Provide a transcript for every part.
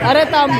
अरे तम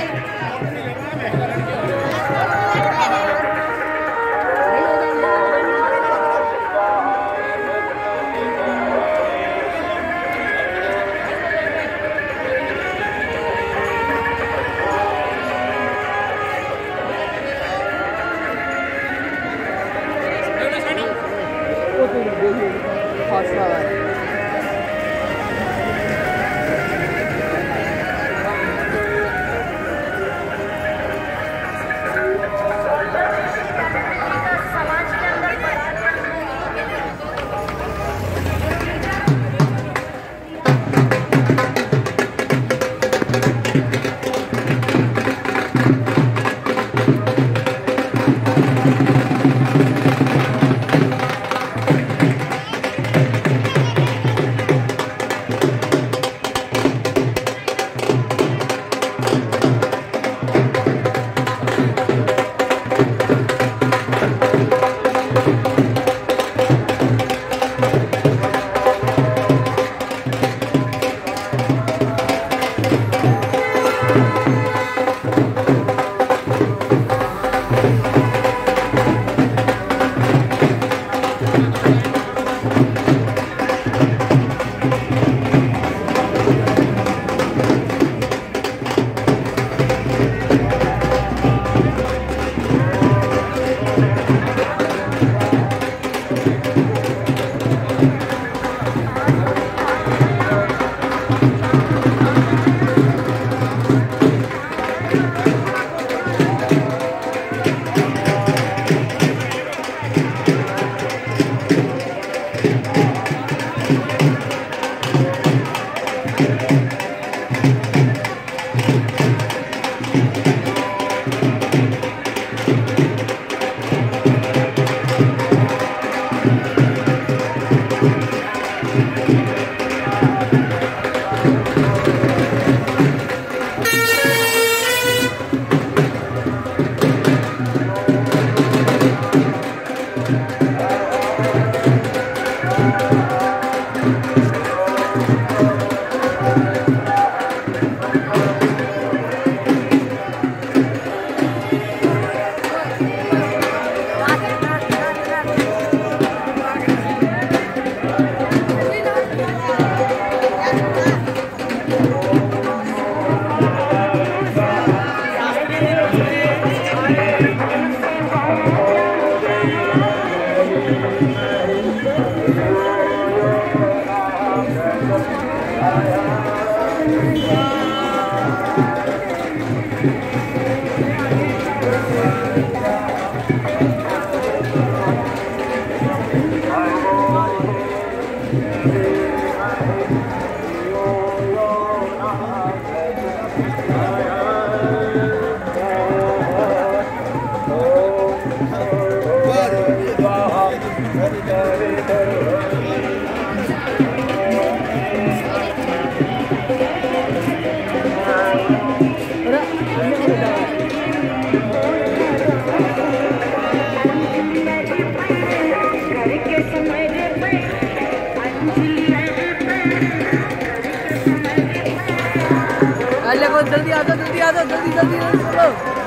जल्दी आ जाओ जल्दी आ जाओ जल्दी जल्दी जल्दी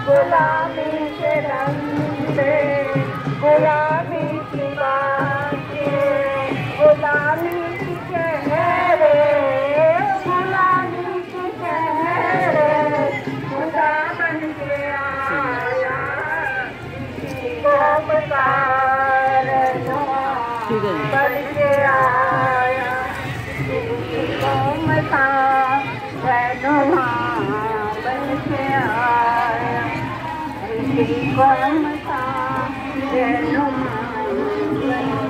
गुलामी के रंग पे गुलामी की बातें, गुलामी की चेहरे, गुलामी की चेहरे, खुदा बन के आया को बता बन के आया को मता रहनुमा बन के आया को मता रहनुमा बन के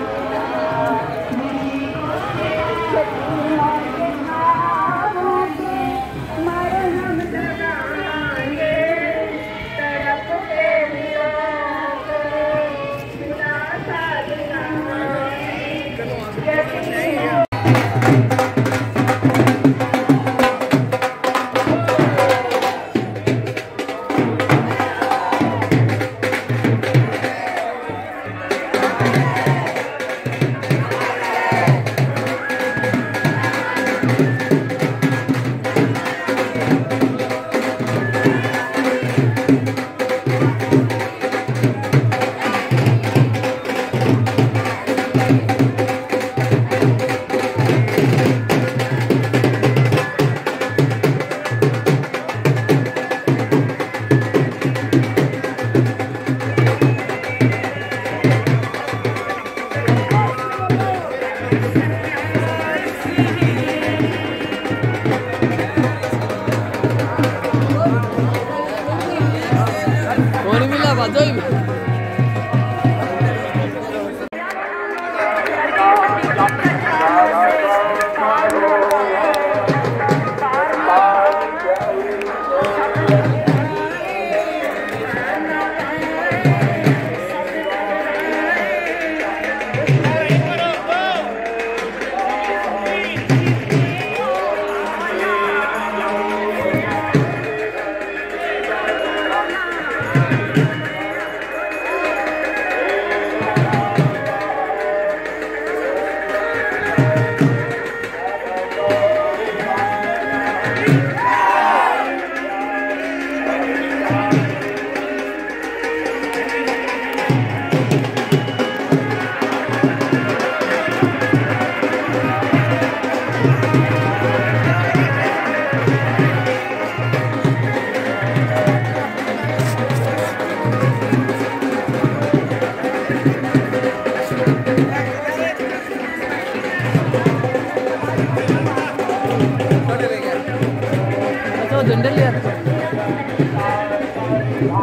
झंडे लिया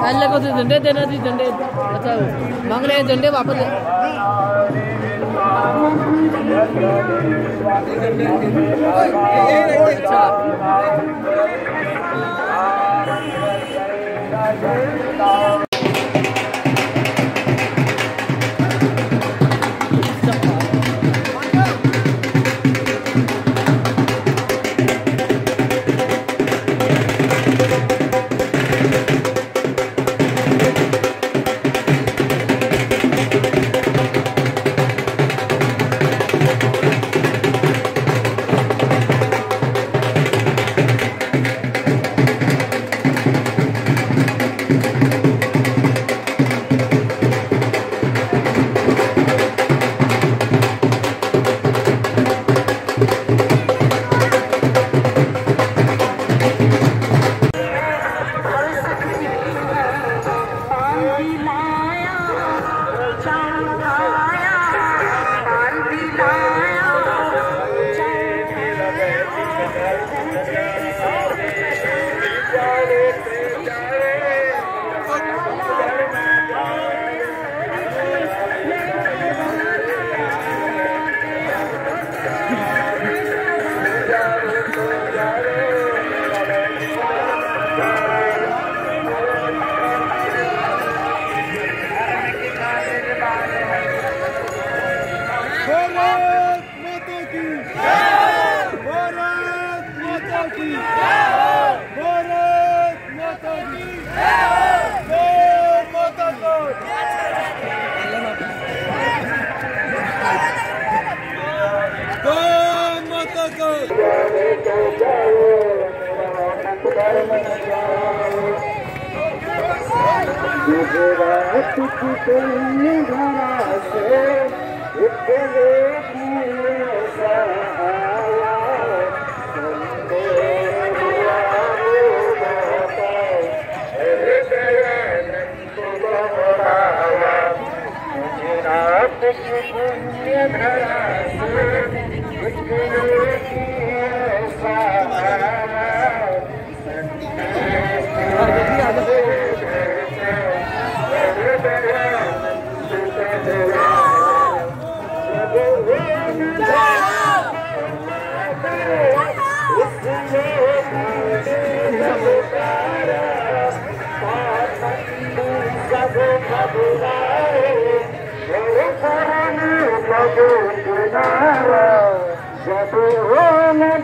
पहले को तो झंडे देना थी झंडे अच्छा मांग रहे हैं झंडे वापस अच्छा भारत माता की भारत माता की माता को माता को गुजरात की धरा से इतने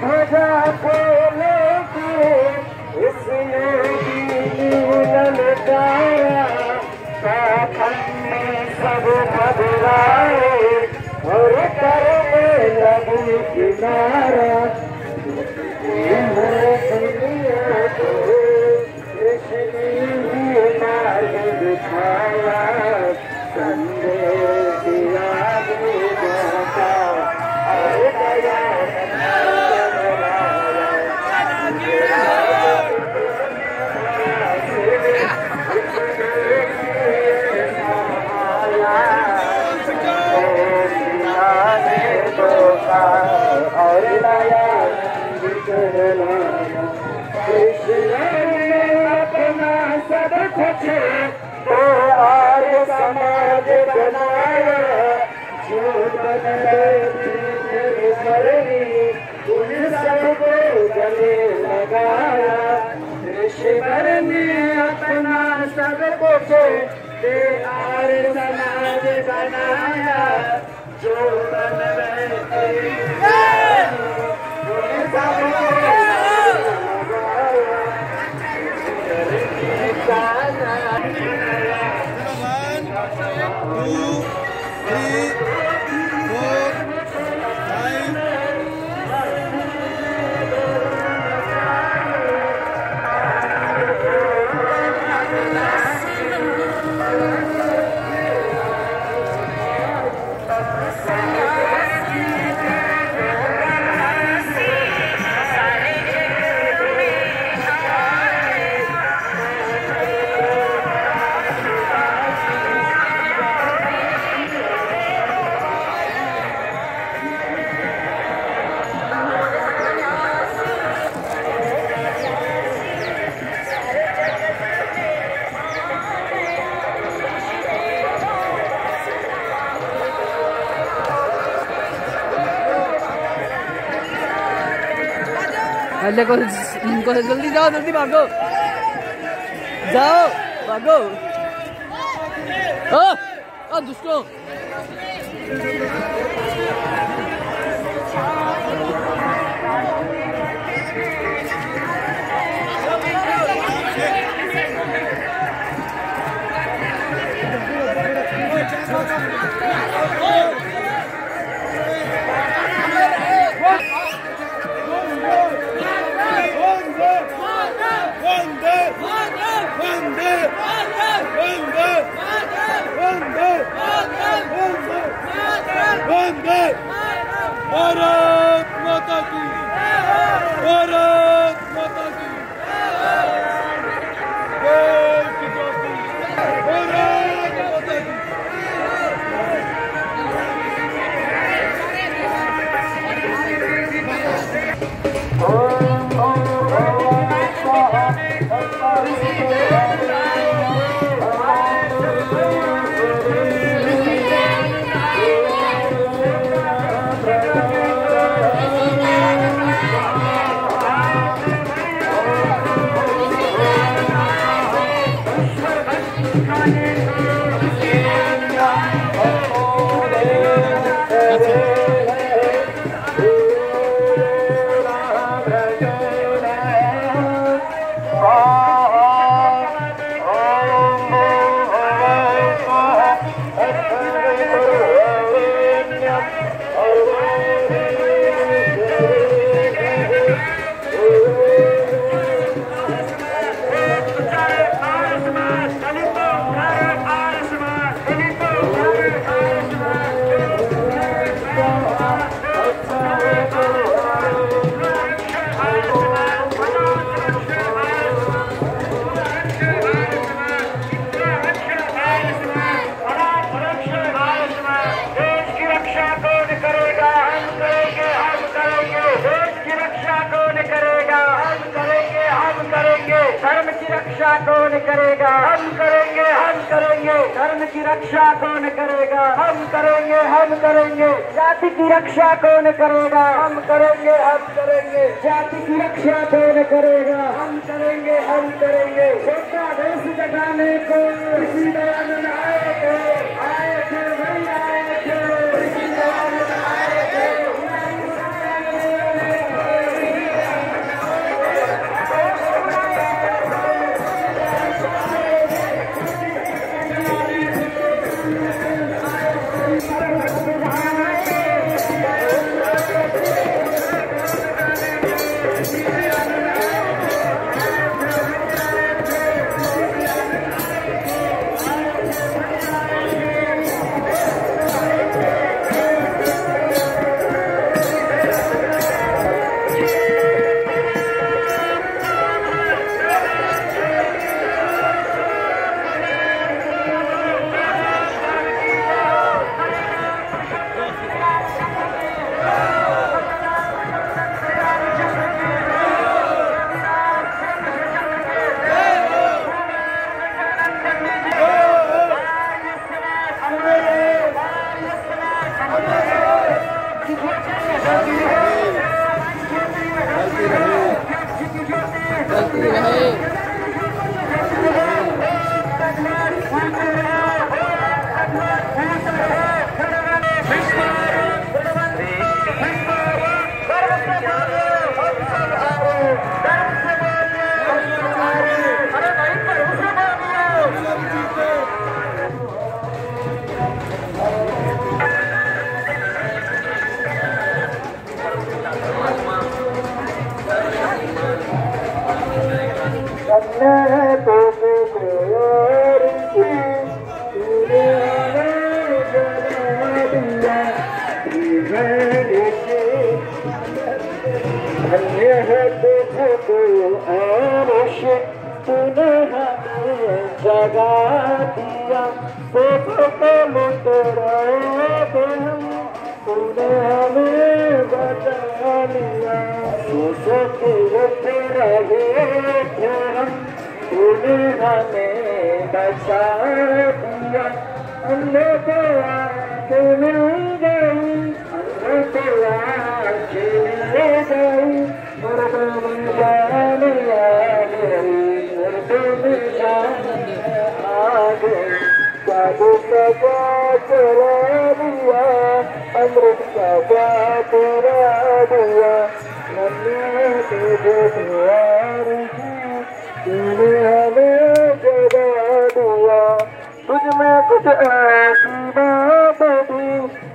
ध्वजा बोले इसने ललकाया सब घबराए और करने लगी किनारा मार्ग दिखाया संदेश दिया और लाया अपना सब कुछ तो और समाज बनाया जीवन उन सबको गले लगाया ऋषिवर ने अपना सब कुछ और समाज बनाया जो बन अल्लाह को जल्दी जाओ, जल्दी भागो, जाओ भागो। ओ दुष्टों, वंदे करेगा? हम करेंगे, हम करेंगे। धर्म की रक्षा कौन करेगा? हम करेंगे, हम करेंगे। जाति की रक्षा कौन करेगा? हम करेंगे, हम करेंगे। जाति की रक्षा कौन करेगा? हम करेंगे, हम करेंगे। छोटा देश जगाने को ऋषि दयानंद आए थे, आए थे, वही आए थे। ऋषि दयानंद आए थे। जगा दिया तूने हमें बचा लिया। सोचते रहे थे हम, तूने हमें बचा दिया। हमने तो आके मिल गई, हमने तो आके मिल गई। मुर्दों में जान आ गई, मुर्दों में जान आ गई। जादू का चला दिया, अमृत का पूरा दिया। हमने तुझे प्यार किया, तूने हमें जगा दिया। तुझ में कुछ ऐसी बात थी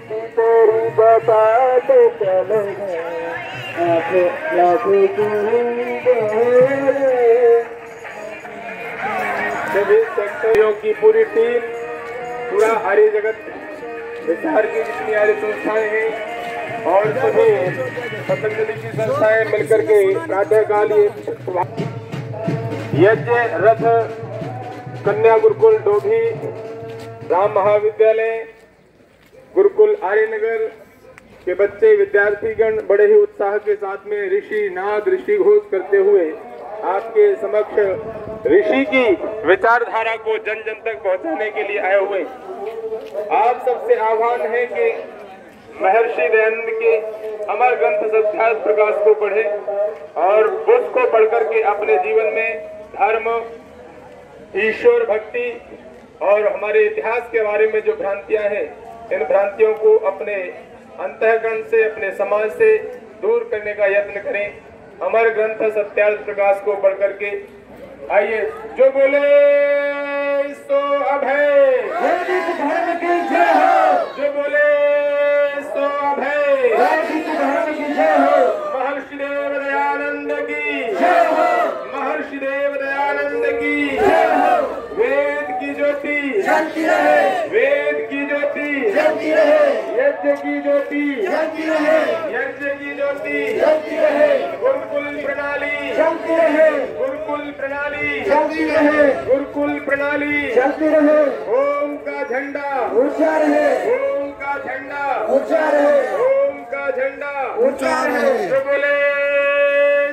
कि तेरी बताते चले गए। लाखों सभी सेक्टरों की पूरी टीम, पूरा आर्य जगत बिहार की जितनी आर्य संस्थाएं हैं और सभी पतंजलि की संस्थाएं मिलकर के प्रातःकाल यज्ञ रथ कन्या गुरुकुल डोभी राम महाविद्यालय गुरुकुल आर्यनगर के बच्चे विद्यार्थीगण बड़े ही उत्साह के साथ में ऋषि नाद ऋषि घोष करते हुए आपके समक्ष ऋषि की विचारधारा को जन जन तक पहुंचाने के लिए आए हुए। आप सबसे आह्वान है कि महर्षि दयानंद के अमर ग्रंथ सत्यार्थ प्रकाश को पढ़ें और उसको पढ़कर के अपने जीवन में धर्म, ईश्वर भक्ति और हमारे इतिहास के बारे में जो भ्रांतियां हैं, इन भ्रांतियों को अपने अंतःकरण से, अपने समाज से दूर करने का यत्न करें। अमर ग्रंथ सत्यार्थ प्रकाश को पढ़ करके आइए। जो बोले सो अभय, धर्म की जय हो। जो बोले सो अभय, धर्म की जय हो। महर्षि देव दयानंद की जय हो। महर्षि देव दयानंद की जय हो। वेद की ज्योति जलती रहे, वेद की ज्योति जलती रहे, यज्ञ की ज्योति जलती रहे, यज्ञ की ज्योति जलती रहे, गुरुकुल प्रणाली चलती रहे, गुरुकुल प्रणाली चलती रहे, गुरुकुल प्रणाली चलती रहे। ओम का झंडा ऊंचा रहे, ओम का झंडा ऊंचा रहे, ओम का झंडा ऊंचा रहे। जो बोले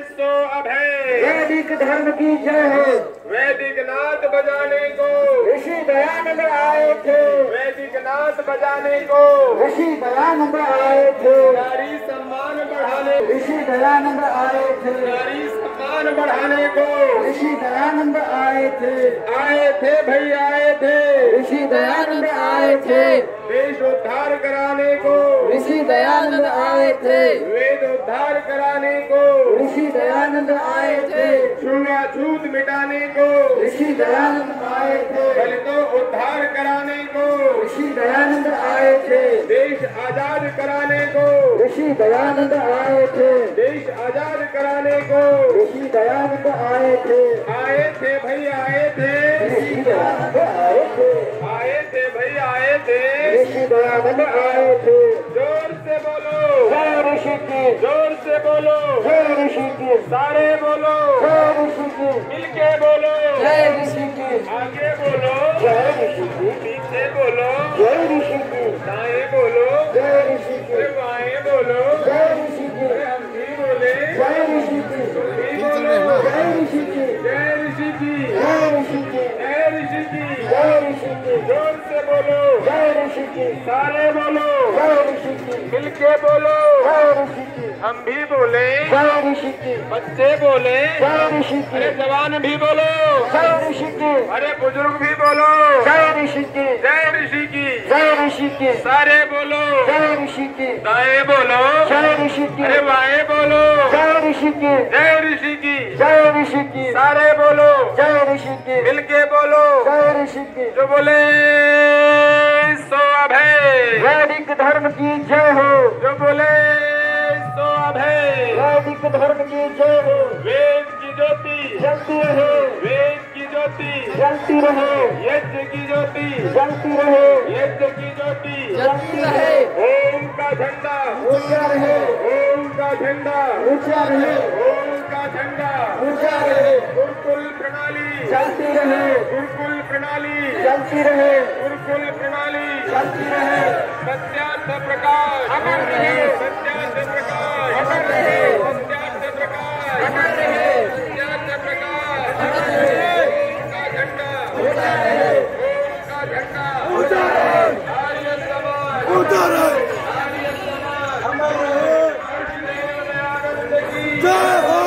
सो अभय, वेद वैदिक धर्म की जय हो। वैदिक नाथ बजाने को ऋषि दयानंद आए थे। वैदिक नाथ बजाने को ऋषि दयानंद आए थे। नारी सम्मान बढ़ाने ऋषि दयानंद आए थे। नारी सम्मान बढ़ाने को ऋषि दयानंद आए थे। आए थे भाई आए थे। ऋषि दयानंद आए थे। देश उद्धार कराने को ऋषि दयानंद आए थे। वेद उद्धार कराने को ऋषि दयानंद आए थे। छुआछूत मिटाने को ऋषि दयानंद आए थे। दलितों उद्धार कराने को ऋषि दयानंद आए थे। देश आजाद कराने को ऋषि दयानंद आए थे। देश आजाद कराने को ऋषि दयानंद आए थे। आए थे भाई आए थे। ऋषि दयानंद आए थे। आए थे भाई आए थे। ऋषि दयानंद आए थे। जोर से बोलो जय ऋषि की। जोर से बोलो जय ऋषि की। सारे बोलो जय ऋषि की। मिलके बोलो जय ऋषि की। आगे बोलो जय ऋषि की। पीछे बोलो जय ऋषि की। दाएं बोलो जय ऋषि की। अरे बाएं बोलो जय ऋषि की। अरे हम भी बोले जय ऋषि की। तुम भी बोलो जय ऋषि की। जय ऋषि की जय ऋषि की। जय ऋषि की जय ऋषि की। जोर से बोलो जय ऋषि की। सारे बोलो जय ऋषि की। मिलके बोलो जय ऋषि की। हम भी बोले जय ऋषि की। बच्चे बोले जय ऋषि की। अरे जवान भी बोलो जय ऋषि की। अरे बुजुर्ग भी बोलो जय ऋषि की। जय ऋषि की जय ऋषि की। सारे बोलो जय ऋषि की। दाएं बोलो जय ऋषि की। अरे बाएं बोलो जय ऋषि की। जय ऋषि की जय ऋषि की। सारे बोलो जय ऋषि की। मिलके बोलो जय ऋषि की। जो बोले सो अभय। वैदिक धर्म की जय हो। जो बोले सो अभय। वैदिक धर्म की जय हो। वेद की ज्योति जलती रहे। वेद की ज्योति जलती रहे। यज्ञ की ज्योति जलती रहे। यज्ञ की ज्योति जलती रहे। ओम का झंडा ऊंचा रहे। ओम का झंडा ऊंचा रहे। ओम का झंडा ऊंचा रहे। गुरुकुल प्रणाली जलती रहे। गुरुकुल प्रणाली जलती रहे। गुरुकुल प्रणाली जलती रहे। सत्यार्थ प्रकाश अमर रहे। सत्यार्थ प्रकाश अमर रहे। सत्यार्थ प्रकाश अमर रहे। सत्यार्थ प्रकाश अमर रहे। ओम का झंडा ऊंचा रहे। ओम का झंडा ऊंचा रहे। आर्य समाज ऊंचा रहे। आर्य समाज अमर रहे। आनंद की जय हो।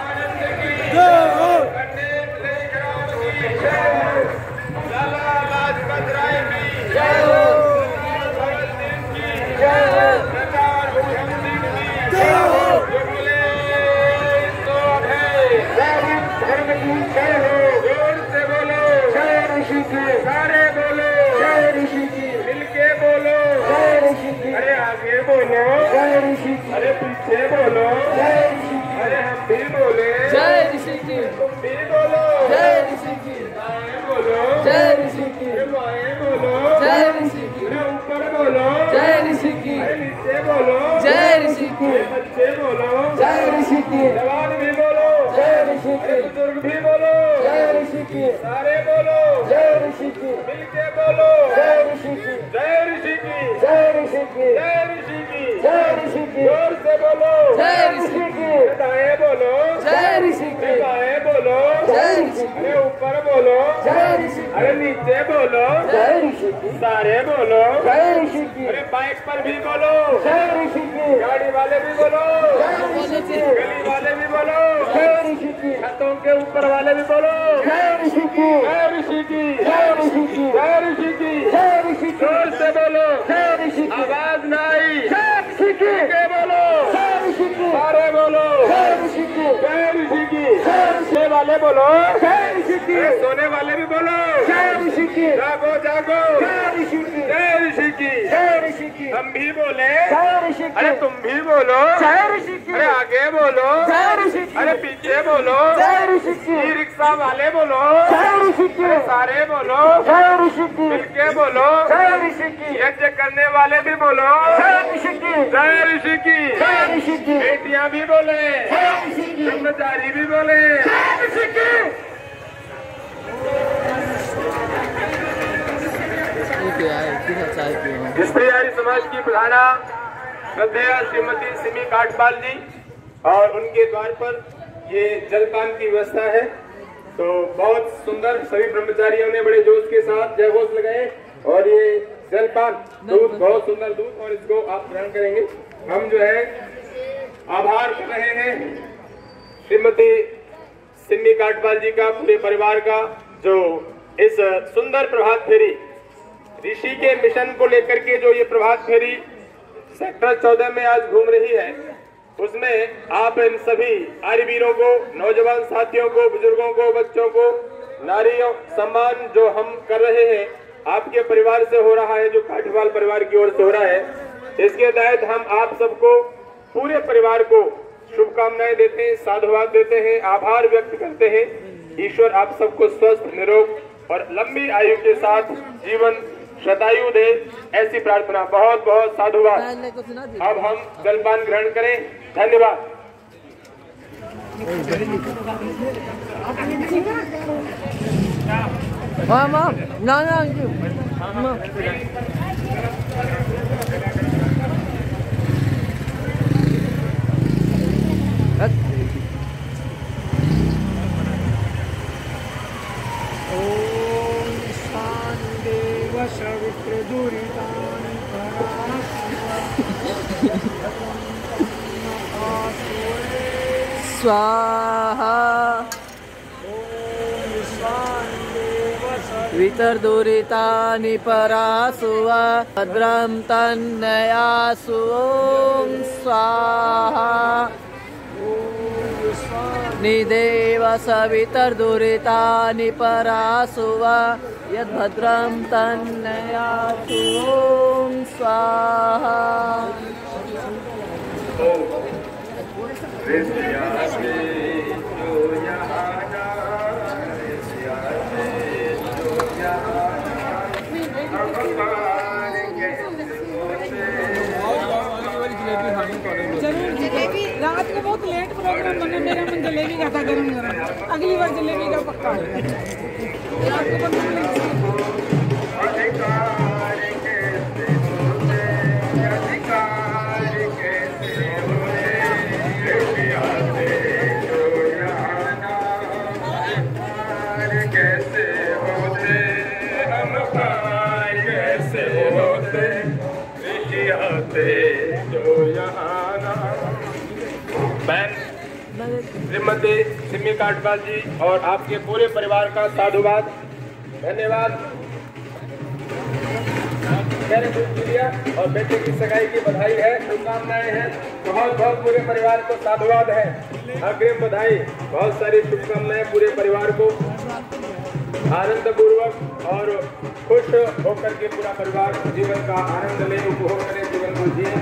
आनंद की जय हो। पंडित लेखराम की जय हो। लाला लाजपत राय की जय हो। भगत सिंह की जय हो। सरदार भगत सिंह की जय हो। जो बोले सो अभय। वैदिक धर्म की जय हो। जोर से बोलो जय ऋषि की। सारे बोलो जय ऋषि की। मिलके बोलो जय ऋषि की। अरे आगे बोलो जय ऋषि की। अरे पीछे बोलो जय ऋषि की। अरे हम भी बोले जय ऋषि की। तुम भी बोलो जय ऋषि की। दाएं बोलो जय ऋषि की। अरे बाएं बोलो जय ऋषि की। अरे ऊपर बोलो जय ऋषि की। अरे नीचे बोलो जय ऋषि की। अरे बच्चे बोलो जय ऋषि की। जवान भी बोलो जय ऋषि अरे की। बुजुर्ग भी बोलो जय ऋषि की। सारे बोलो जय ऋषि की। मिलके बोलो जय ऋषि की। जय ऋषि की जय ऋषि की। जय ऋषि की जय ऋषि की। जोर से बोलो जय ऋषि ऋषि की। अरे दाएं बोलो जय ऋषि अरे की। बाएं बोलो जय ऋषि की। अरे ऊपर बोलो जय ऋषि की। अरे नीचे बोलो जय ऋषि की। सारे बोलो जय ऋषि की। अरे बाइक पर भी बोलो जय ऋषि की। गाड़ी वाले भी बोलो जय ऋषि की। गली वाले भी बोलो जय ऋषि की। छतों के ऊपर वाले भी बोलो जय ऋषि की। जय ऋषि की जय ऋषि की। जय ऋषि की जय ऋषि की। जोर से बोलो जय ऋषि की। आवाज ना आई जय ऋषि की। के बोलो जय ऋषि की। सारे बोलो जय ऋषि की। जय ऋषि की जय ऋषि सोने वाले बोलो जय ऋषि की। अरे सोने वाले भी बोलो जय ऋषि की। जागो जागो जय ऋषि की। जय ऋषि की जय ऋषि की। हम भी बोले जय ऋषि की। अरे तुम भी बोलो जय ऋषि की। अरे आगे बोलो जय ऋषि की। अरे पीछे बोलो जय ऋषि की। ई रिक्शा वाले बोलो जय ऋषि की। सारे बोलो जय ऋषि की। मिलके बोलो जय ऋषि की। यज्ञ करने वाले भी बोलो जय ऋषि की। जय ऋषि की जय ऋषि की। बेटियां भी बोले जय ऋषि की। ब्रह्मचारी भी बोले जय ऋषि की। स्त्रियारी समाज की प्रधाना श्रद्धेय श्रीमती सिमी काटपाल जी और उनके द्वार पर ये जलपान की व्यवस्था है। तो बहुत सुंदर, सभी ब्रह्मचारियों ने बड़े जोश के साथ जय घोष लगाए और ये जलपान दूध, बहुत सुंदर दूध, और इसको आप ग्रहण करेंगे। हम जो है आभार कर रहे हैं श्रीमती सिमी काटपाल जी का, पूरे परिवार का, जो इस सुंदर प्रभात फेरी ऋषि के मिशन को लेकर के जो ये प्रभात फेरी सेक्टर 14 में आज घूम रही है, उसमें आप इन सभी आर्यवीरों को, नौजवान साथियों को, बुजुर्गों को, बच्चों को नारियों सम्मान जो हम कर रहे हैं, आपके परिवार से हो रहा है, जो काठीवाल परिवार की ओर से हो रहा है, इसके तहत हम आप सबको, पूरे परिवार को शुभकामनाएं देते हैं, साधुवाद देते हैं, आभार व्यक्त करते हैं। ईश्वर आप सबको स्वस्थ, निरोग और लंबी आयु के साथ जीवन शतायु दे, ऐसी प्रार्थना। बहुत बहुत साधुवाद। अब हम जलपान ग्रहण करें। धन्यवाद। स्वाहा वितर्दुरितानि परासुवा भद्रं तन्नयासु ॐ स्वाहा निदेव सवितर्दुरितानि परासुवा यद्भद्रं तन्नयासु ॐ स्वाहा। जलेबी रात को बहुत लेट प्रोग्राम बना, मेरा मन जलेबी का था गरम गरम, अगली बार जलेबी का पक्का है। रात को श्रीमती सिमी काटपाल जी और आपके पूरे परिवार का साधुवाद, धन्यवाद। मैंने दूध दिया और बेटे की सगाई की बधाई है, शुभकामनाएं हैं। बहुत बहुत पूरे परिवार को साधुवाद है, अग्रिम बधाई, बहुत सारी शुभकामनाएं पूरे परिवार को। आनंद पूर्वक और खुश होकर के पूरा परिवार जीवन का आनंद ले, उपभोग करें, जीवन को जिए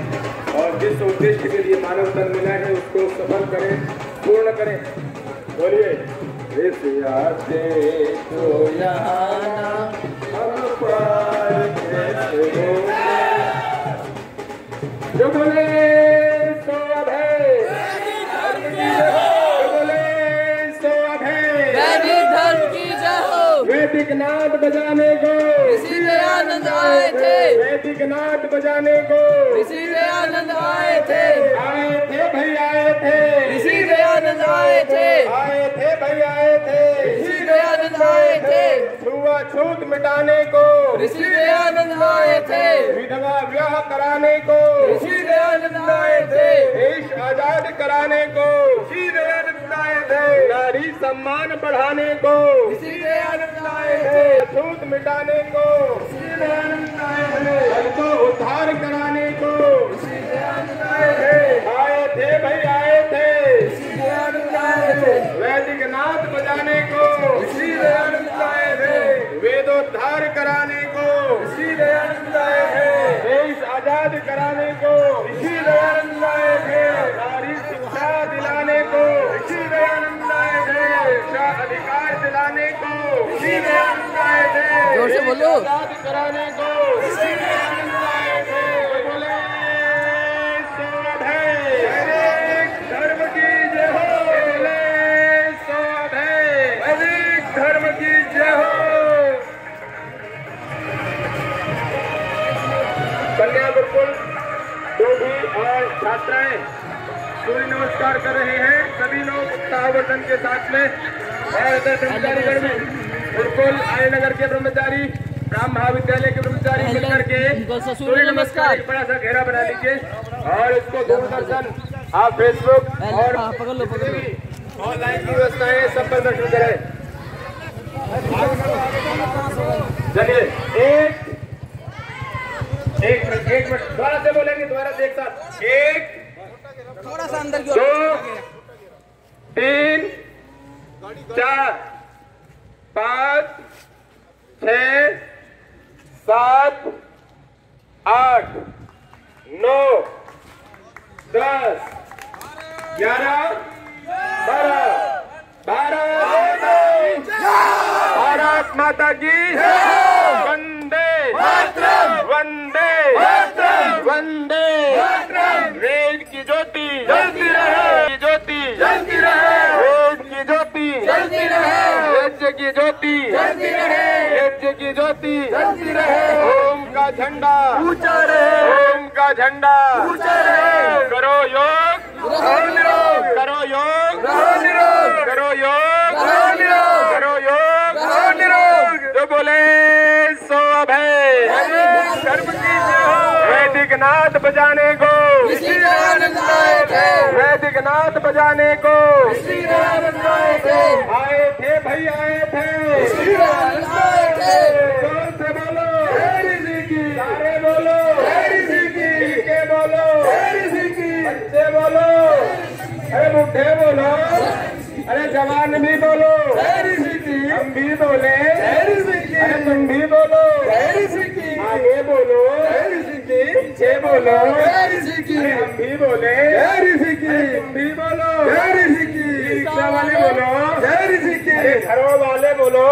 और जिस उद्देश्य के लिए मानव तन मिला है उसको सफल करें, पूर्ण करें। बोलिए तो जो बोले सो अभय, जो बोले सो अभय, वैदिक धर्म की जय हो। वैदिक नाद बजाने को ऋषि दयानंद आए थे, वैदिक नाद बजाने को ऋषि दयानंद आए थे, भाई आए थे, ऋषि दयानंद आए थे, भाई आए थे, ऋषि दयानंद आए थे, छूत मिटाने को ऋषि दयानंद आए थे, विधवा विवाह कराने को ऋषि दयानंद आए थे, देश आजाद कराने को ऋषि दयानंद आए थे, नारी सम्मान बढ़ाने को ऋषि दयानंद आए थे, छूत मिटाने को ऋषि दयानंद आए थे, जल को उद्धार कराने को ऋषि दयानंद आए थे, भाई आए थे, ऋषि दयानंद आए थे, वैदिक नाद बजाने को ऋषि दयानंद आए थे, वेदोद्धार कराने को ऋषि दयानंद आए थे, देश आजाद कराने को ऋषि दयानंद आए थे, नारी शिक्षा दिलाने को ऋषि दयानंद आए थे, शिक्षा अधिकार दिलाने को ऋषि दयानंद आए थे, जोर से बोलो, आजाद कराने को ऋषि दयानंद आए थे। बोले सो अभय, वैदिक धर्म की जय हो, बोले सो अभय, वैदिक धर्म की जय हो। कन्या गुरुकुल सूर्य नमस्कार कर रहे हैं सभी लोग उत्साहवर्धन के साथ में। और इधर ब्रह्मचारीगण भी गुरुकुल आर्यनगर के ब्रह्मचारी, राम महाविद्यालय के ब्रह्मचारी मिलकर के सूर्य नमस्कार एक बड़ा सा घेरा बना लीजिए और इसको दूरदर्शन, आप फेसबुक और ऑनलाइन की व्यवस्थाएं सब पर दर्शन करें। चलिए एक मिनट दोबारा से बोलेंगे, दोबारा से एक साथ। 1 थोड़ा सा अंदर की 2 3 4 5 6 7 8 9 10 11 12 भारत माता की वंदे वंदे वंदे। वेद की ज्योति जलती रहे, ज्योति जलती रहे, वेद की ज्योति जलती रहे, यज्ञ की ज्योति जलती रहे, यज्ञ की ज्योति जलती रहे। ओम का झंडा ऊंचा रहे, ओम का झंडा ऊंचा रहे। करो योग करो योग करो योग करो योग जो बोले सो अभय कर्म कीजिए हो। वैदिक नाद बजाने को वैदिक नाद बजाने को आए थे भाई, आए थे। जोर से बोलो सारे बोलो, के बोलो, बच्चे बोलो, अरे बुढ़े बोलो, अरे जवान भी बोलो, हम भी बोले, अरे तुम भी बोलो, आगे बोलो, पीछे बोलो, अरे हम भी बोले, तुम भी बोलो, रिक्शा वाले बोलो, अरे घरों वाले बोलो,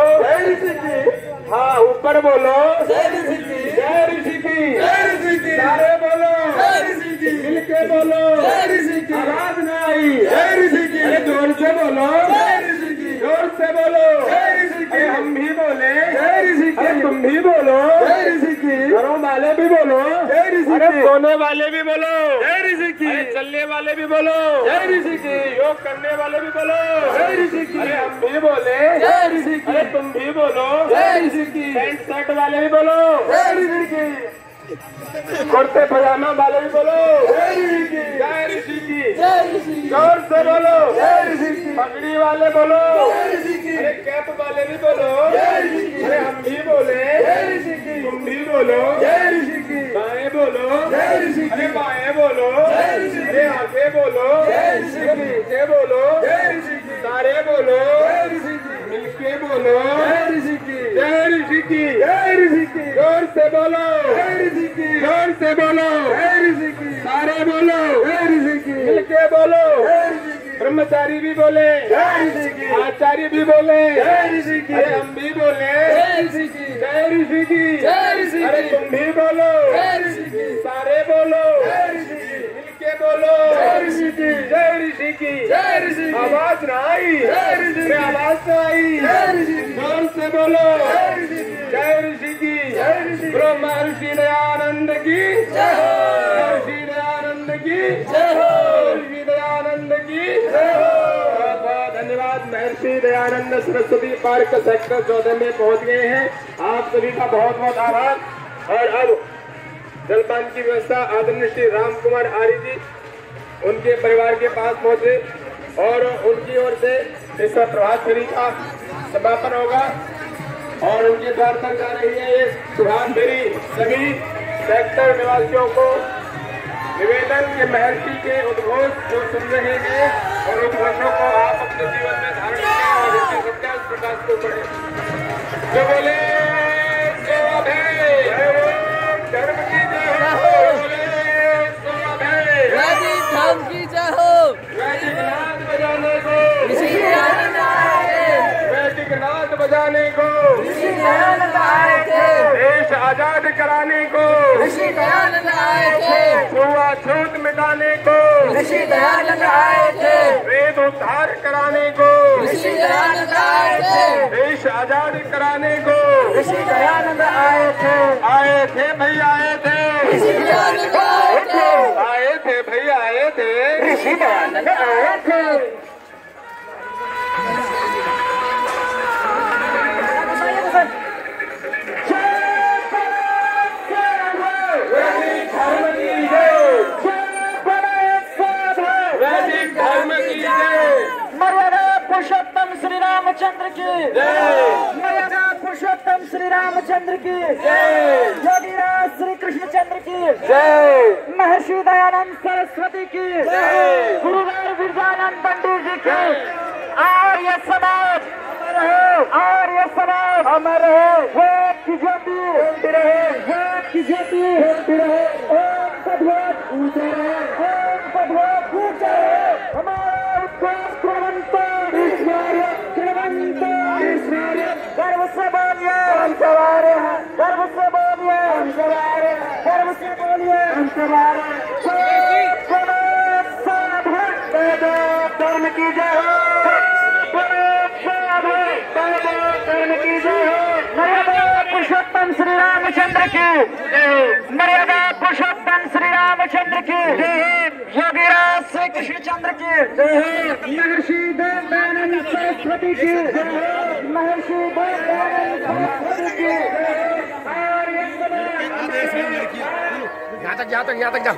हाँ ऊपर बोलो, जय ऋषि की, सारे बोलो, मिलके बोलो, आवाज न आई, अरे जोर से बोलो, जोर से बोलो, अरे हम भी बोले, अरे तुम भी बोलो, घरों वाले भी बोलो, अरे सोने वाले भी बोलो, अरे चलने वाले भी बोलो, योग करने वाले भी बोलो, अरे हम भी बोले, अरे तुम भी बोलो, पैंट शर्ट वाले भी बोलो, कुर्ते पजामा वाले भी बोलो, जय ऋषि की, जोर से बोलो, पगड़ी वाले बोलो, अरे कैप वाले भी बोलो, अरे हम भी बोले, तुम भी बोलो, बाएं बोलो, अरे बाएं बोलो, अरे आगे बोलो, पीछे बोलो, सारे बोलो, मिलके बोलो, जय ऋषि की, जोर से बोलो, जोर से बोलो, सारे बोलो, मिलके बोलो, ब्रह्मचारी भी बोले, आचार्य भी बोले, अरे हम भी बोले, जय ऋषि की, अरे तुम भी बोलो, सारे बोलो, मिलके बोलो, जय ऋषि की। आवाज न आई, आवाज न आई, जोर से बोलो, जय ऋषि की। ब्रह्मा ऋषि दयानंद की, ऋषि दयानंद की, ऋषि दयानंद की। बहुत बहुत धन्यवाद। महर्षि दयानंद सरस्वती पार्क सेक्टर 14 में पहुंच गए हैं। आप सभी का बहुत बहुत आभार। और अब जलपान की व्यवस्था आदरणीय श्री राम कुमार आर्य जी उनके परिवार के पास पहुंचे और उनकी ओर से इस प्रभात फेरी का समापन होगा और उनके द्वार तक जा रही है ये प्रभात फेरी। सभी सेक्टर निवासियों को निवेदन के महर्षि के उद्घोष जो सुन रहे हैं और उद्घोषों को आप अपने जीवन में धारण करें और इसके सत्या प्रकाश को पढ़ें। जो बोले सो अभय धर्म की जय हो, बोले सो अभय वैदिक धर्म की जय हो। वैदिक नाद बजाने को, वैदिक नाद बजाने को, देश आजाद कराने को, छुआछूत मिटाने को, वेद उद्धार कराने को, देश आजाद कराने को आए थे भैया, आए थे, आए थे भैया, आए थे। महर्षि दयानंद आए थे। मर्यादा पुरुषोत्तम श्री रामचंद्र की मर्यादा पुरुषोत्तम श्री रामचंद्र की योगीराज श्री कृष्णचंद्र की महर्षि दयानंद सरस्वती की गुरुदेव विद्यानंद पंडित जी की आर्य समाज अमर है वेद की ज्योति वेद की ज्योति ओम तद्भुत ऊंचा रहे ओम तद्भुत ऊंचा रहे हमारा उत्साह गर्व से बोलिए हम सवारे हैं गर्व से बोलिए हम सवारे गर्व से बोलिए हम सवारे धर्म की जय मर्यादा पुरुषोत्तम श्री रामचंद्र की मर्यादा पुरुषोत्तम श्री रामचंद्र की योगीराज श्री कृष्णचंद्र की महर्षि दयानंद सरस्वती की महर्षि दयानंद सरस्वती की यहाँ तक जा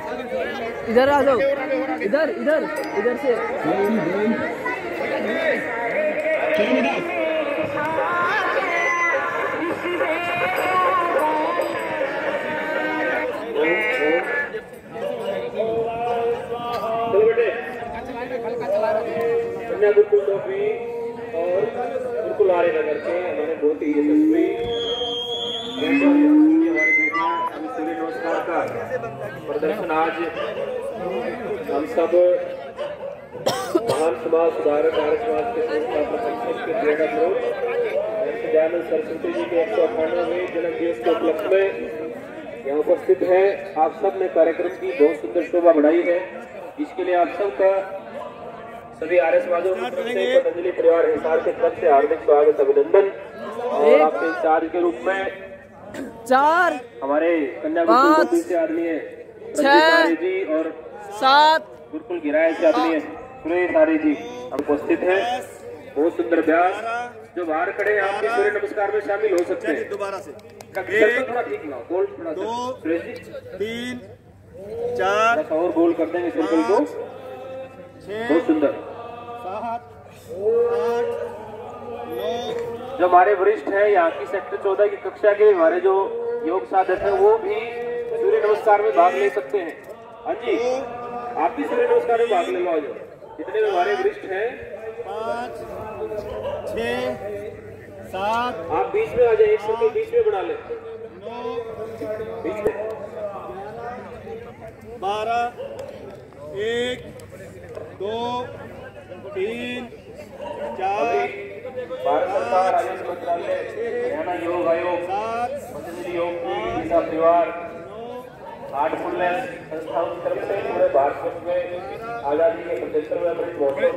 इधर आ जाओ इधर से कन्या गुरुकुल डोभी और गुरुकुल आर्यनगर के हमारे बहुत ही यशस्वी हमारी बेटियां हम सूर्य नमस्कार का प्रदर्शन आज हम सब महान समाज सुधारक आर्य समाज के संस्थापक के प्रेरणा स्वरूप दयानंद सरस्वती जी के 198वें जन्म दिवस के उपलक्ष्य में यहाँ उपस्थित है। आप सब ने कार्यक्रम की बहुत सुंदर शोभा बढ़ाई है, इसके लिए आप सबका सभी आर्य समाजों की तरफ से पतंजलि परिवार हिसार के तरफ से हार्दिक स्वागत अभिनंदन। और आपके इंचार्ज के रूप में 4 हमारे कन्या गुरुकुल से आदरणीय 6 जी और 7 गुरुकुल गिराए से आदरणीय सुरेश आर्य जी उपस्थित हैं। बहुत सुंदर व्यास जो बाहर खड़े हैं आपके सूर्य नमस्कार में शामिल हो सकते हैं। दोबारा से थोड़ा ठीक ना गोल थोड़ा 2 3 4 और गोल कर देंगे सर्कल को। बहुत सुंदर 7 8 9 जो हमारे वरिष्ठ हैं यहाँ की सेक्टर 14 की कक्षा के हमारे जो योग साधक हैं वो भी सूर्य नमस्कार में भाग ले सकते हैं। हाँ जी आप भी सूर्य नमस्कार में भाग ले लो। जो जितने भी हमारे वरिष्ठ हैं 5 6 7 आप बीच में आ जाए, एक सर्कल बीच में बना ले 9 बीच में 12 1 2 3 4 भारत सरकार आयुष मंत्रालय हरियाणा योग आयोग 7 पतंजलि योग की परिवार 8 फुलनेस संस्थाओं की तरफ से पूरे भारत में आजादी के 75वें महोत्सव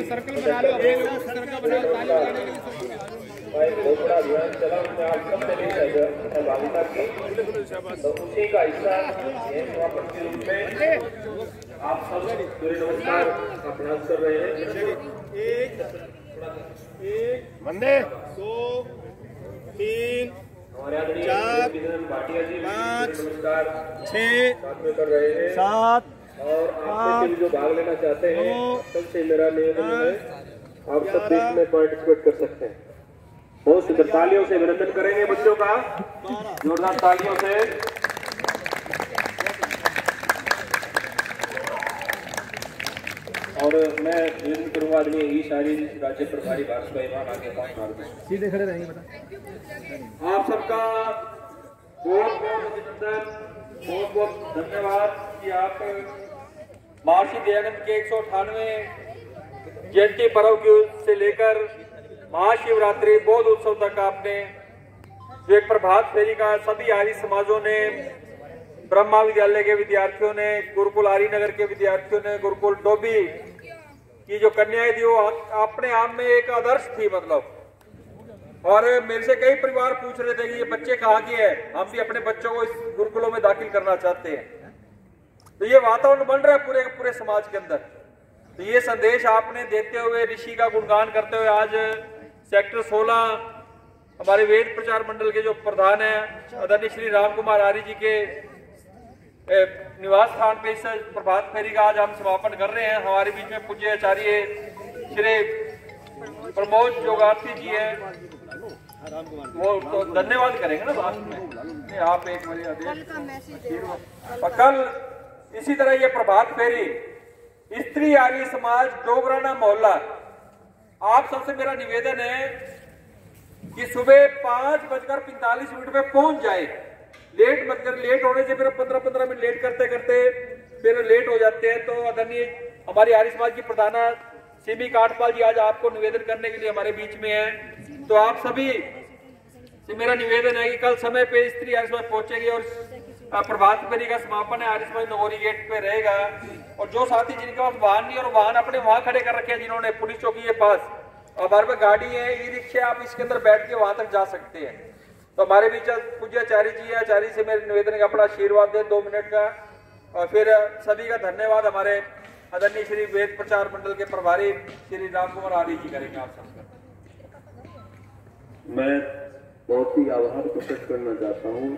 सर्कल बना लो बहुत बड़ा अभियान चला, उसमें आप सबसे भी सहभागिता की, तो उसी का हिस्सा समापन के रूप में आप सब सूर्य नमस्कार का प्रयास कर रहे हैं। 1 मंदे 2 3 हमारे आदरणीय 4 भाटिया जी 5 नमस्कार 6 साथ में कर रहे हैं। 7 और आप भी जो भाग लेना चाहते हैं सबसे मेरा निवेदन है आप सब इसमें पार्टिसिपेट कर सकते हैं। बहुत सुंदर तालियों से अभिनंदन करेंगे बच्चों का, जोरदार तालियों से। और मैं निवेदन करूंगा आदमी ई सारी राज्य प्रभारी भाजपा ईमान आगे पहुंच सीधे खड़े रहेंगे बेटा। आप सबका बहुत बहुत अभिनंदन, बहुत बहुत धन्यवाद कि आप महर्षि दयानंद के 198वें जयंती पर्व की से लेकर महाशिवरात्रि बौद्ध उत्सव तक आपने जो एक प्रभात फेरी का सभी आर्य समाजों ने, ब्रह्मा विद्यालय के विद्यार्थियों ने, गुरुकुल आर्यनगर के विद्यार्थियों ने, गुरुकुल डोभी की जो कन्याएं थी वो अपने आप में एक आदर्श थी मतलब। और मेरे से कई परिवार पूछ रहे थे कि ये बच्चे कहाँ के हैं, हम भी अपने बच्चों को इस गुरुकुलों में दाखिल करना चाहते हैं। तो ये वातावरण बन रहा है पूरे पूरे समाज के अंदर। तो ये संदेश आपने देते हुए, ऋषि का गुणगान करते हुए, आज सेक्टर 16 हमारे वेद प्रचार मंडल के जो प्रधान हैं आदरणीय श्री राम कुमार आर्य जी के निवास स्थान पे इस प्रभात फेरी का आज हम समापन कर रहे हैं। हमारे बीच में पूज्य आचार्य श्री प्रमोद जोगार्थी जी है, वो तो धन्यवाद करेंगे ना लास्ट में। आप एक और कल इसी तरह ये प्रभात फेरी स्त्री आर्य समाज डोगराना मोहल्ला, आप सबसे मेरा निवेदन है कि सुबह 5:45 पे पहुंच जाए। लेट मत कर, लेट होने से फिर 15-15 मिनट लेट करते करते फिर लेट हो जाते हैं। तो आदरणीय हमारी आर्य समाज की प्रधाना सिमी काठपाल जी आज आपको निवेदन करने के लिए हमारे बीच में है। तो आप सभी से मेरा निवेदन है कि कल समय पे स्त्री आर्य समाज पहुंचेगी और प्रभात फेरी का समापन है आर्य समाज नगोरी गेट पे रहेगा। और जो साथी जिनके पास वाहन नहीं और वाहन अपने वहां खड़े कर रखे हैं, जिन्होंने पुलिस चौकी के पास, हमारे पे गाड़ी है, ई रिक्शा, आप इसके अंदर बैठ के वहां तक जा सकते हैं। तो हमारे बीच पूज्य आचार्य जी है, आचार्य से मेरे निवेदन है अपना आशीर्वाद दे 2 मिनट का। और फिर सभी का धन्यवाद हमारे आदरणीय श्री वेद प्रचार मंडल के प्रभारी श्री राम कुमार आर्य जी करेंगे आप सबका। मैं बहुत ही आभार प्रकट करना चाहता हूँ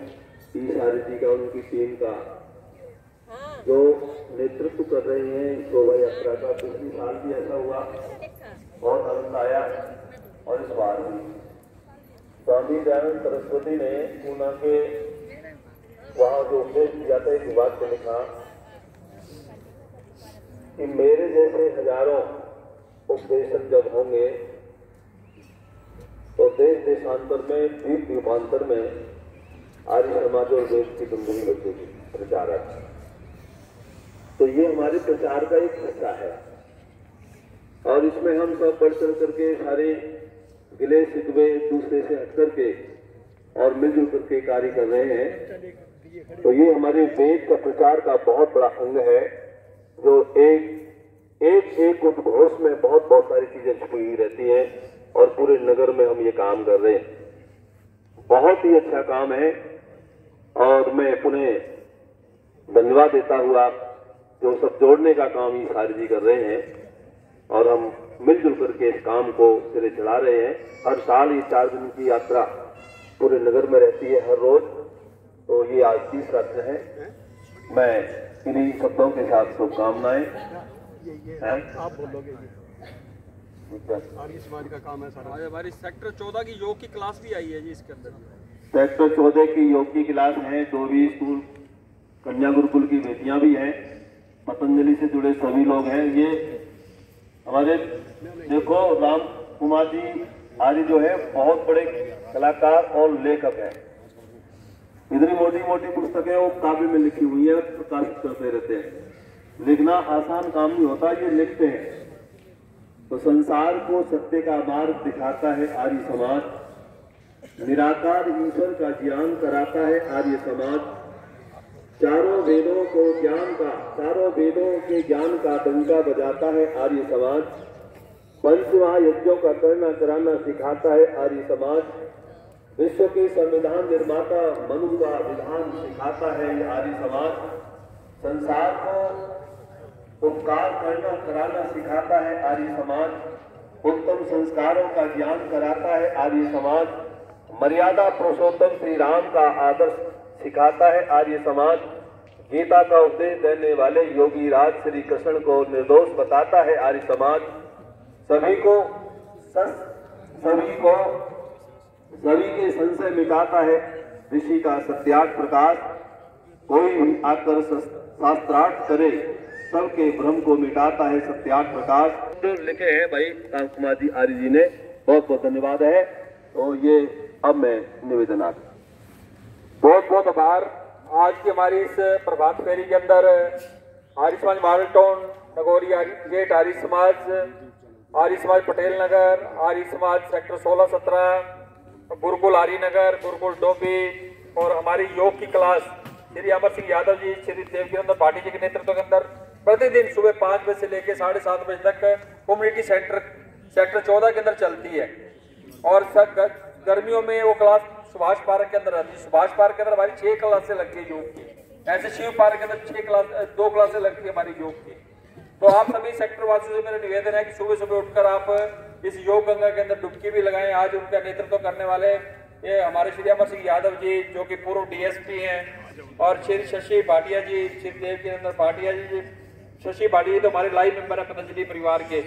आर्य जी का, उनकी टीम का जो नेतृत्व कर रहे हैं शोभा यात्रा का। पिछले साल भी ऐसा हुआ, बहुत आनंद आया। और इस बार भी स्वामी दयानंद सरस्वती ने पूना के वहां जो उपदेश दिया था, एक बात को लिखा कि मेरे जैसे हजारों उपदेशक जब होंगे तो देश देशांतर में, द्वीप द्वीपांतर में आर्य समाज और देश की कुंडली बचेगी प्रचारक। तो ये हमारे प्रचार का एक हिस्सा है और इसमें हम सब बढ़ चढ़ करके सारे गिले शिकवे दूसरे से हट करके और मिलजुल करके कार्य कर रहे हैं। तो ये हमारे वेद का प्रचार का बहुत बड़ा अंग है, जो एक उद्घोष में बहुत सारी चीजें छुपी हुई रहती हैं और पूरे नगर में हम ये काम कर रहे हैं। बहुत ही अच्छा काम है और मैं पुनः धन्यवाद देता हुआ जो सब जोड़ने का काम ये आर्य जी कर रहे हैं और हम मिलजुल करके इस काम को सिरे चढ़ा रहे हैं। हर साल ये 4 दिन की यात्रा पूरे नगर में रहती है हर रोज। तो ये आज 30 दिन है। मैं इन्हीं शब्दों के साथ शुभकामनाएं। आप बोलोगे आर्य समाज का काम है सारा। आज हमारी सेक्टर 14 की योग की क्लास भी आई है जी इसके अंदर। सेक्टर 14 की योग की क्लास है, 2वीं स्कूल कन्या गुरुकुल की बेटियां भी हैं, पतंजलि से जुड़े सभी लोग हैं। ये हमारे देखो राम कुमार जी आर्य जो है बहुत बड़े कलाकार और लेखक हैं। इतनी मोटी मोटी पुस्तकें वो काव्य में लिखी हुई है, प्रकाशित करते रहते हैं। लिखना आसान काम नहीं होता, ये लिखते हैं। तो संसार को सत्य का मार्ग दिखाता है आर्य समाज, निराकार ईश्वर का ज्ञान कराता है आर्य समाज, चारों वेदों के ज्ञान का डंका बजाता है आर्य समाज, पंचमहायज्ञों का करना कराना सिखाता है आर्य समाज, विश्व के संविधान निर्माता मनु का विधान सिखाता है आर्य समाज, संसार को उपकार करना कराना सिखाता है आर्य समाज, उत्तम संस्कारों का ज्ञान कराता है आर्य समाज, मर्यादा पुरुषोत्तम श्री राम का आदर्श सिखाता है आर्य समाज, गीता का उपदेश देने वाले योगी राज श्री कृष्ण को निर्दोष बताता है आर्य समाज, सभी के संशय मिटाता है ऋषि का सत्यार्थ प्रकाश, कोई भी आकर शास्त्रार्थ करे सबके भ्रम को मिटाता है सत्यार्थ प्रकाश। लिखे हैं भाई राम कुमार जी आर्य जी ने, बहुत बहुत धन्यवाद है। तो ये अब मैं निवेदन आता बहुत बहुत आभार। आज की हमारी इस प्रभात फेरी के अंदर Arya Samaj model town Nagori gate, Arya Samaj Patel Nagar, Arya Samaj sector 16-17, Gurukul आर्य नगर, गुरुकुल डोबी और हमारी योग की क्लास श्री अमर सिंह यादव जी, श्री देवगिरिंदर भाटी जी के नेतृत्व के अंदर प्रतिदिन सुबह 5 बजे से लेकर 7:30 बजे तक कम्युनिटी सेक्टर 14 के अंदर चलती है। और गर्मियों में वो क्लास सुभाष पार्क के अंदर रहती है। सुभाष पार्क के अंदर हमारी 6 क्लासें लगती है योग की। ऐसे शिव पार्क के अंदर 2 क्लासें लगती है हमारी योग की। तो आप सभी सेक्टर वासियों से मेरा निवेदन है कि सुबह सुबह उठकर आप इस योग गंगा के अंदर डुबकी भी लगाएं। आज उनका नेतृत्व करने वाले ये हमारे श्री अमर सिंह यादव जी जो कि पूर्व DSP हैं, और श्री शशि भाटिया जी, श्री देवकीनंदन भाटिया जी, शशि भाटिया तो हमारे लाइव मेंबर है पतंजलि परिवार के।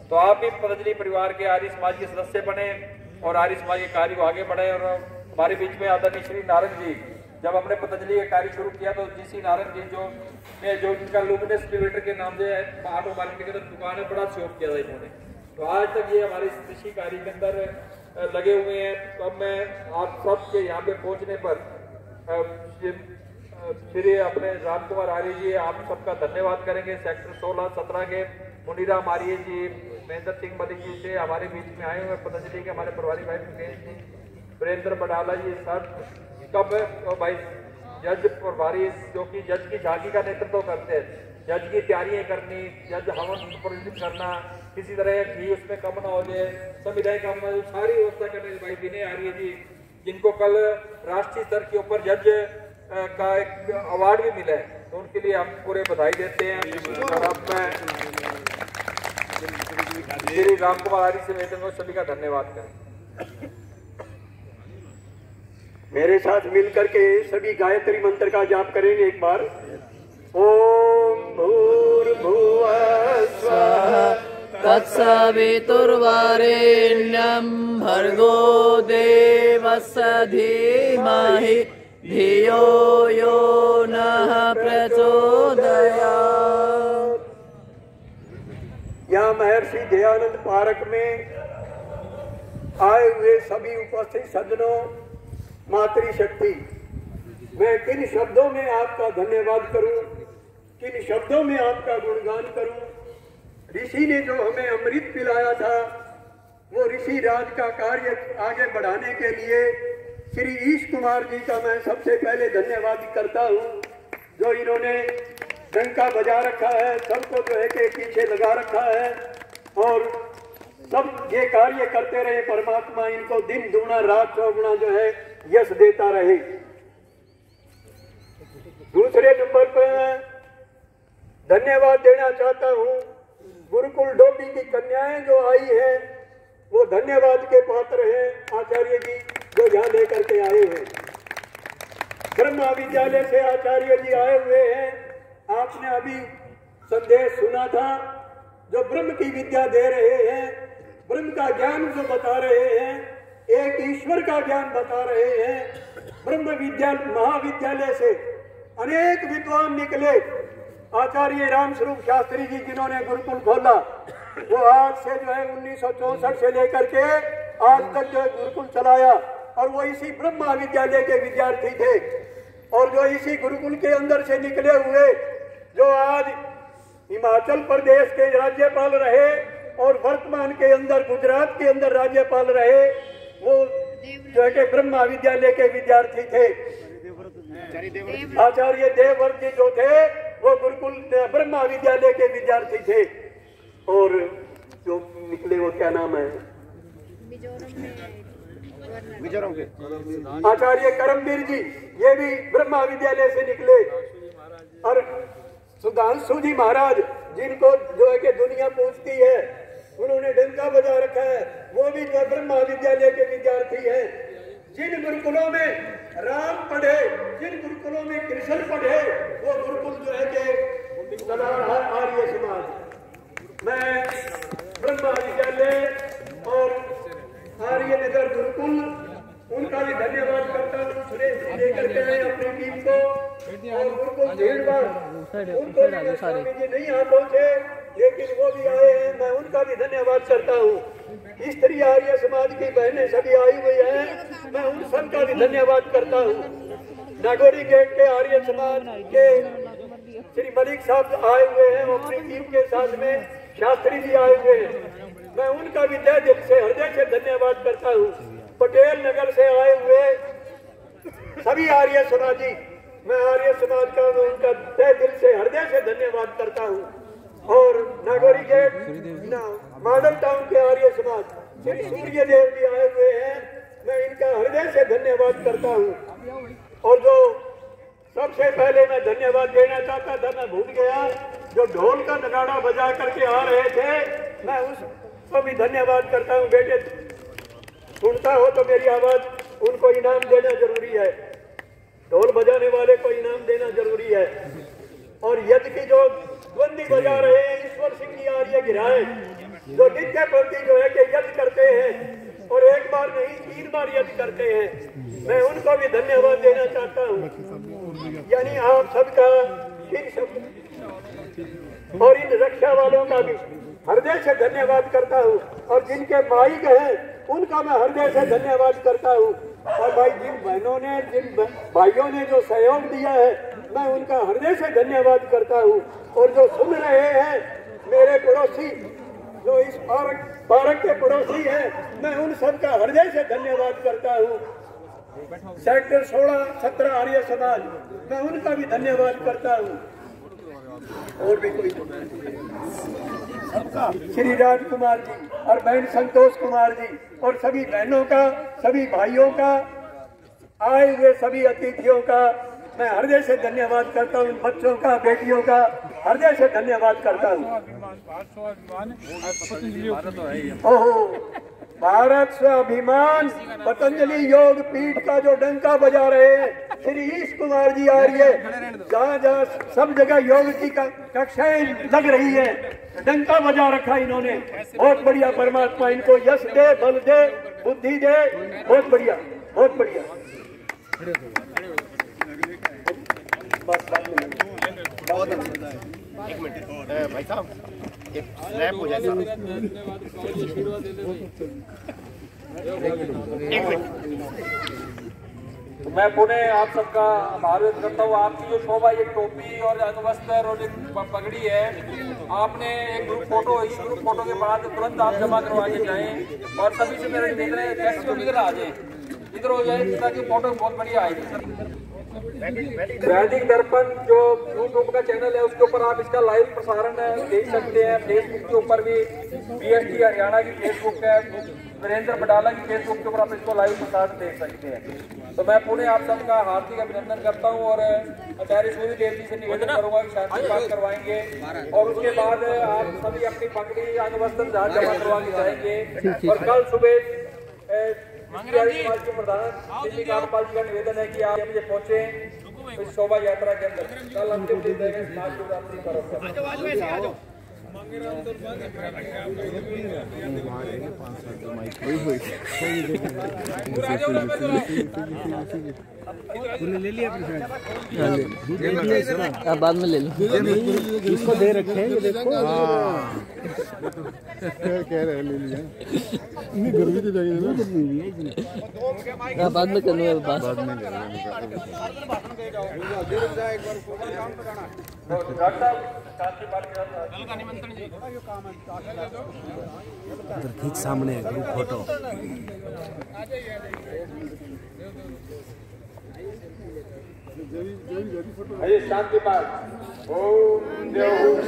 तो आप भी पतंजलि परिवार के आर्य समाज के सदस्य बने और आर्य समाज के कार्य को आगे बढ़े। और हमारे बीच में आदरणीय श्री नारंग जी, जब हमने पतंजलि का कार्य शुरू किया तो GC नारंग जी जो इनका लुमिनस डिस्ट्रीब्यूटर के नाम से ऑटो मार्केट के अंदर दुकान है, बड़ा सहयोग किया था इन्होंने। तो आज तक ये हमारे कृषि कार्य के अंदर लगे हुए हैं। तो अब मैं आप सब के यहाँ पे पहुँचने पर श्री अपने राम कुमार आर्य जी आप सबका धन्यवाद करेंगे। सेक्टर 16-17 के मुनीराम आर्य जी, महेंद्र सिंह मलिक जी से हमारे बीच में आए हुए पतंजलि के हमारे प्रभारी भाई मुकेश जी, वीरेंद्र बडाला जी, सर कब भाई जज प्रभारी जो कि जज की झांकी का नेतृत्व करते हैं, जज की तैयारियां करनी, जज हवन सुपरविजन करना, किसी तरह घी उसमें कम ना हो जाए, संविधान कम ना हो, सारी व्यवस्था करने भाई विनय आर्य जी, जिनको कल राष्ट्रीय स्तर के ऊपर जज का एक अवार्ड भी मिला है, तो उनके लिए हम पूरे बधाई देते हैं। और अब मैं श्री राम कुमार आर्य से वेतन सभी का धन्यवाद करें। मेरे साथ मिलकर के सभी गायत्री मंत्र का जाप करेंगे एक बार। ओम भूर्भुवः स्वः तत्सवितुर्वरेण्यं भर्गो देवस्य धीमहि धियो यो नः प्रचोदयात्। यहाँ महर्षि दयानंद पार्क में आए हुए सभी उपस्थित सज्जनों, मातृशक्ति, मैं किन शब्दों में आपका धन्यवाद करूं, किन शब्दों में आपका गुणगान करूं। ऋषि ने जो हमें अमृत पिलाया था, वो ऋषि राज का कार्य आगे बढ़ाने के लिए श्री ईश कुमार जी का मैं सबसे पहले धन्यवाद करता हूं, जो इन्होंने डंका बजा रखा है, सबको जो है के पीछे लगा रखा है और सब ये कार्य करते रहे। परमात्मा इनको दिन दूना रात चौगुना जो है यश देता रहे। दूसरे नंबर पर धन्यवाद देना चाहता हूं गुरुकुल डोभी की कन्याएं जो आई हैं, वो धन्यवाद के पात्र हैं। आचार्य जी जो यहाँ लेकर के आए हैं, ब्रह्मा विद्यालय से आचार्य जी आए हुए हैं। आपने अभी संदेश सुना था, जो ब्रह्म की विद्या दे रहे हैं, ब्रह्म का ज्ञान जो बता रहे हैं, एक ईश्वर का ज्ञान बता रहे हैं। ब्रह्म विद्यालय महाविद्यालय से अनेक विद्वान निकले। आचार्य राम स्वरूप शास्त्री जी जिन्होंने गुरुकुल खोला, वो आज से जो है 1964 से लेकर के आज तक जो गुरुकुल चलाया, और वो इसी ब्रह्म महाविद्यालय के विद्यार्थी थे। और जो इसी गुरुकुल के अंदर से निकले हुए, जो आज हिमाचल प्रदेश के राज्यपाल रहे और वर्तमान के अंदर गुजरात के अंदर राज्यपाल रहे, वो जो है ब्रह्म महाविद्यालय के विद्यार्थी थे। आचार्य देवव्रत जी जो थे, वो गुरुकुल ब्रह्म महाविद्यालय के विद्यार्थी थे। और जो निकले वो क्या नाम है, मिजोरम के आचार्य करमवीर जी, ये भी ब्रह्म महाविद्यालय से निकले। और सुधांशु जी महाराज जिनको जो है कि दुनिया पूछती है, उन्होंने डंका बजा रखा है, वो भी जो ब्रह्म महाविद्यालय के विद्यार्थी हैं। जिन गुरुकुलों में राम पढ़े, जिन गुरुकुलों में कृष्ण पढ़े, वो गुरुकुल जो है कि आर्य समाज। मैं ब्रह्म महाविद्यालय और आर्य नगर गुरुकुल उनका भी धन्यवाद करता हूँ। सुरेश जी लेकर के आए अपनी टीम को, और गुरुकुल भीड़भाड़ उनको स्वामी जी नहीं आ पहुंचे, लेकिन वो भी आए हैं, मैं उनका भी धन्यवाद करता हूँ। स्त्री आर्य समाज की बहनें सभी आई हुई हैं, मैं उन सबका भी धन्यवाद करता हूँ। नागौरी गेट के आर्य समाज के श्री मलिक साहब आए हुए हैं, अपनी टीम के साथ में शास्त्री जी आए हुए हैं, मैं उनका भी तहे दिल से हृदय से धन्यवाद करता हूँ। पटेल नगर से आए हुए सभी आर्य समाजी, मैं आर्य समाज का उनका तहे दिल से हृदय से धन्यवाद करता हूँ। और नागौरी गेट मॉडल टाउन के आर्य समाज श्री सूर्य देव जी आए हुए हैं, मैं इनका हृदय से धन्यवाद करता हूँ। और जो सबसे पहले मैं धन्यवाद देना चाहता था, मैं भूल गया, जो ढोल का नगाड़ा बजा करके आ रहे थे, मैं उसको भी धन्यवाद करता हूँ। बेटे सुनता हो तो मेरी आवाज, उनको इनाम देना जरूरी है, ढोल बजाने वाले को इनाम देना जरूरी है। और यज्ञ की जो बंदी बजा रहे हैं ईश्वर सिंह जी आर्य गिराए, जो नित्य प्रति जो है कि यज्ञ करते हैं और एक बार नहीं 3 बार यज्ञ करते हैं, मैं उनको भी धन्यवाद देना चाहता हूँ। यानी आप सबका इन सब और इन रक्षा वालों का भी हृदय से धन्यवाद करता हूँ, और जिनके माइक हैं उनका मैं हृदय से धन्यवाद करता हूँ। और भाई जिन बहनों ने, जिन भाइयों ने जो सहयोग दिया है, मैं उनका हृदय से धन्यवाद करता हूँ। और जो सुन रहे हैं मेरे पड़ोसी, जो इस पार्क के पड़ोसी हैं, मैं उन सबका हृदय से धन्यवाद करता हूँ। सेक्टर 16-17 आर्य समाज, मैं उनका भी धन्यवाद करता हूँ। और भी कोई श्री राजकुमार जी और बहन संतोष कुमार जी और सभी बहनों का, सभी भाइयों का, आए हुए सभी अतिथियों का मैं हृदय से धन्यवाद करता हूँ। बच्चों का, बेटियों का हृदय से धन्यवाद करता हूँ। ओहो, भारत स्वाभिमान पतंजलि योग पीठ का जो डंका बजा रहे हैं श्री ईश कुमार जी आर्य, जहाँ जहाँ सब जगह योग की कक्षाएं लग रही है, डंका बजा रखा इन्होंने। बहुत बढ़िया, परमात्मा इनको यश दे, बल दे, बुद्धि दे। बहुत बढ़िया, बहुत बढ़िया। एक मिनट भाई साहब, एक स्नैप हो जाएगा। एक मिनट। मैं पुनः आप सबका आभार व्यक्त करता हूँ। आपकी जो शोभा, ये टोपी और अंगवस्त्र और एक पगड़ी है, आपने एक ग्रुप फोटो, इस ग्रुप फोटो के बाद तुरंत आप जमा करवा के जाएं। और सभी से मेरे निवेदन है, गेस्ट को इधर आ जाए, इधर हो जाए, ताकि फोटो बहुत बढ़िया आएगी। वैदिक दर्पण जो यूट्यूब का चैनल है, उसके ऊपर आप इसका लाइव प्रसारण देख सकते हैं। फेसबुक के ऊपर भी BST हरियाणा की फेसबुक है, वीरेंद्र बडाला की फेसबुक के ऊपर आप इसको लाइव प्रसारण देख सकते हैं। तो मैं पुणे आप सबका हार्दिक अभिनंदन करता हूँ और आचार्य सूर्यदेव जी से निवेदन करूंगा कि शांति पाठ करवाएंगे और उसके बाद आप सभी अपनी पगड़ी, अंगवस्त्र जहाँ जमा करवा के जाएंगे। और कल सुबह समाज के प्रधान श्री कामपाल जी का निवेदन है कि आप मुझे पहुंचे इस शोभा यात्रा के अंदर। कल अंतिम दिन रहेगा समाज शिवरात्रि पर्व। ले लिया आप बाद में ले लो, इसको दे रखे हैं, ये देखो कह रहे हैं ले लिया। इतनी गर्मी तो लगी ना, गर्मी भी है, बाद में कर लो, बाद में ठीक सामने है ग्रुप फोटो। शांति पाठ। ओम देव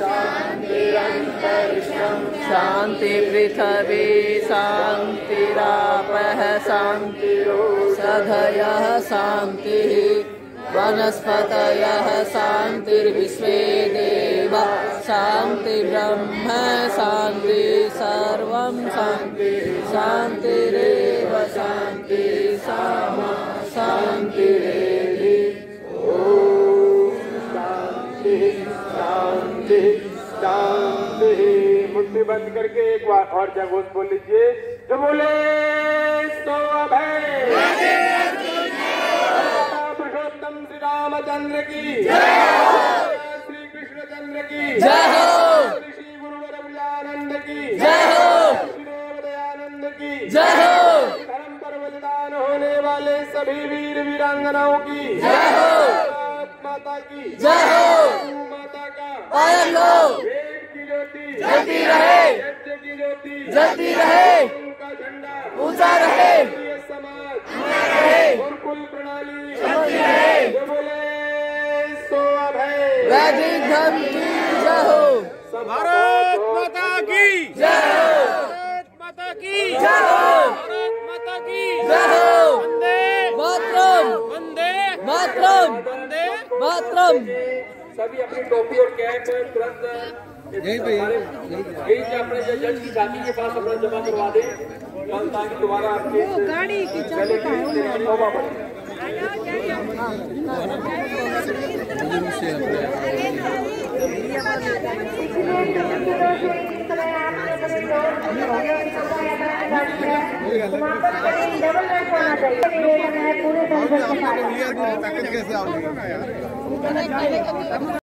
शांति पृथ्वी शांतिरापः शांतिरोषधयः शांतिः वनस्पतयः शांतिर्विश्वे देवा शांति ब्रह्म शांति सर्वं शांति शांतिरेव शांति सामा शांतिरेधि। शांति शांति शांति। मुट्ठी बंद करके एक बार और जगोश बोल लीजिए, जो बोले सो अभय। पुरुषोत्तम श्री रामचंद्र की जय, श्री कृष्णचंद्र की जय, श्री गुरुवर विजयानंद की जय, श्री देवदयानंद की जय, धर्म पर बलिदान होने वाले सभी वीर वीरांगनाओं की जय, माता की जय, माता का पालन लो, वेद की ज्योति जलती रहे, यज्ञ की ज्योति जलती रहे, उनका झंडा ऊंचा रहे, समाज रहे, गुरुकुल प्रणाली चलती रहे। जो बोले सो अभय। वैदिक धर्म की जय हो। भारत माता की जय हो। भारत माता की जय हो। भारत माता की जय हो। वंदे मातरम, वंदे मातरम, वंदे सभी अपनी टोपी और कैप तुरंत यहीं से अपने जज की झांकी के पास अपना जमा करवा दें, कल ताकि दोबारा आपके गाड़ी की शोभा बढ़े। पूरे